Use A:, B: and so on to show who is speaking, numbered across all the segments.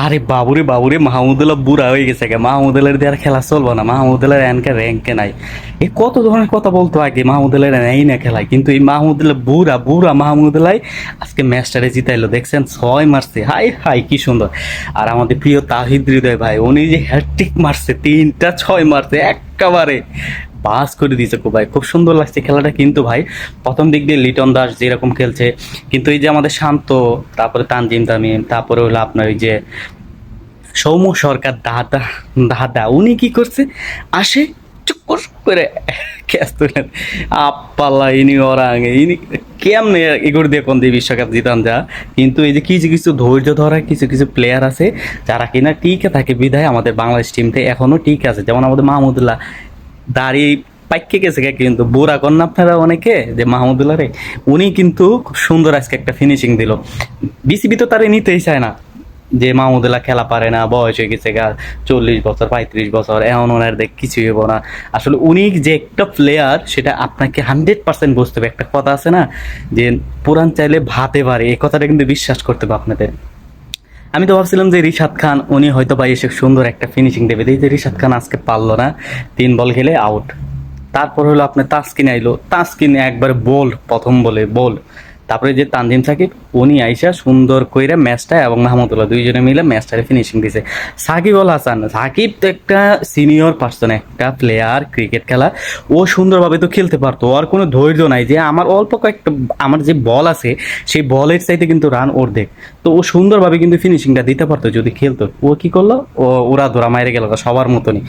A: আরে বাবুরে বাবুরে, মাহমুদুল্লাহ বুড়া হয়ে গেছে গে। মাহমুদুল্লাহ দিয়ে আর খেলা চলবো না। মাহমুদুল্লাহ এনকে র্যাঙ্কে নাই। এ কত ধরনের কথা বলতো আগে, মাহমুদুল্লাহ নেই না খেলায়, কিন্তু এই মাহমুদুল্লাহ বুড়া বুড়া মাহমুদুল্লাহ আজকে ম্যাচটারে জিতাইলো। দেখছেন 6 মারছে, হাই হাই কি সুন্দর। আর আমাদের প্রিয় তাহিদ হৃদয় ভাই, উনি যে হ্যাটট্রিক মারছে, 3টা 6 মারছে একেবারে বাস করে দিয়েছে। খুব ভাই খুব সুন্দর লাগছে খেলাটা। কিন্তু ভাই প্রথম দিক দিয়ে লিটন দাস যেরকম খেলছে, কিন্তু এই যে আমাদের শান্ত, তারপরে তানজিম তামিম, তারপরে হলো আপনার ওই যে সৌম্য সরকার, দাদা দাদা উনি কি করছে, আসে চুপ করে ক্যাচ তুলেন আপাল্লা ইনি ওরাং ইনি কেমনে এগুলো দিয়ে কোন দিয়ে বিশ্বকাপ জিতান যা। কিন্তু এই যে কিছু কিছু ধৈর্য ধরা কিছু কিছু প্লেয়ার আছে যারা কিনা টিকে থাকে, বিধায় আমাদের বাংলাদেশ টিমটা এখনো ঠিক আছে। যেমন আমাদের মাহমুদুল্লাহ দাঁড়িয়ে পাইকে গেছে গে, কিন্তু বুড়া কন্যা আপনারা অনেকে যে মাহমুদুল্লাহ রে, উনি কিন্তু খুব সুন্দর আজকে একটা ফিনিশিং দিল। বিসিবি তো তারে নিতেই চায় না, যে মাহমুদুল্লাহ খেলা পারে না, বয়স হয়ে গেছে গা 40 বছর 35 বছর, এমন ওনার দেখ কিছুই হবো না। আসলে উনি যে একটা প্লেয়ার সেটা আপনাকে 100% বুঝতে হবে। একটা কথা আছে না, যে পুরান চাইলে ভাতে পারে, এই কথাটা কিন্তু বিশ্বাস করতে হবে আপনাদের। আমি তো ভাবছিলাম যে রিশাদ খান উনি হয়তো বা এসে সুন্দর একটা ফিনিশিং দেবে, এই যে রিশাদ খান আজকে পারলো না, 3 বল খেলে আউট। তারপর হলো আপনার তাসকিন আইলো, তাসকিন একবারে বল, প্রথম বলে বল। তারপরে যে তানজিম সাকিব, উনি আইসা সুন্দর কইরা ম্যাচটা, এবং মাহমুদুল্লাহ দুইজনে মিলে ম্যাচটারে ফিনিশিং দিছে। সাকিব আল হাসান, সাকিব তো একটা সিনিয়র পার্সন, একটা প্লেয়ার ক্রিকেট খেলা, ও সুন্দরভাবে তো খেলতে পারতো। ওর কোনো ধৈর্য নাই যে আমার অল্প কয়েকটা, আমার যে বল আছে সেই বলের চাইতে কিন্তু রান ওর দেখ। তো ও সুন্দরভাবে কিন্তু ফিনিশিংটা দিতে পারতো যদি খেলতো। ও কি করলো, ও ওরা ধরা মাইরে গেল সবার মতনই।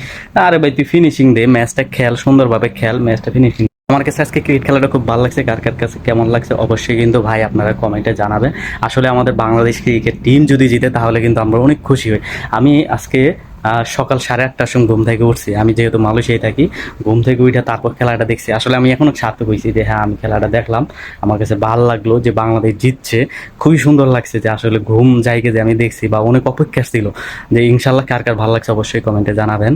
A: আরে ভাই তুই ফিনিশিং দে, ম্যাচটা খেল, সুন্দরভাবে খেল, ম্যাচটা ফিনিশিং। আমার কাছে আজকে ক্রিকেট খেলাটা খুব ভালো লাগছে। কার কার কাছে কেমন লাগছে অবশ্যই কিন্তু ভাই আপনারা কমেন্টে জানাবেন। আসলে আমাদের বাংলাদেশ ক্রিকেট টিম যদি জিতে তাহলে কিন্তু আমরা অনেক খুশি হই। আমি আজকে সকাল 8:30টার সময় ঘুম থেকে উঠছি। আমি যেহেতু মালয়েশিয়ায় থাকি, ঘুম থেকে উঠে তারপর খেলাটা দেখছি। আসলে আমি এখনো সার্থক হয়েছি যে হ্যাঁ আমি খেলাটা দেখলাম, আমার কাছে ভালো লাগলো যে বাংলাদেশ জিতছে। খুবই সুন্দর লাগছে যে আসলে ঘুম জায়গায় যে আমি দেখছি, বা অনেক অপেক্ষা ছিল যে ইনশাল্লাহ কার কার ভালো লাগছে অবশ্যই কমেন্টে জানাবেন।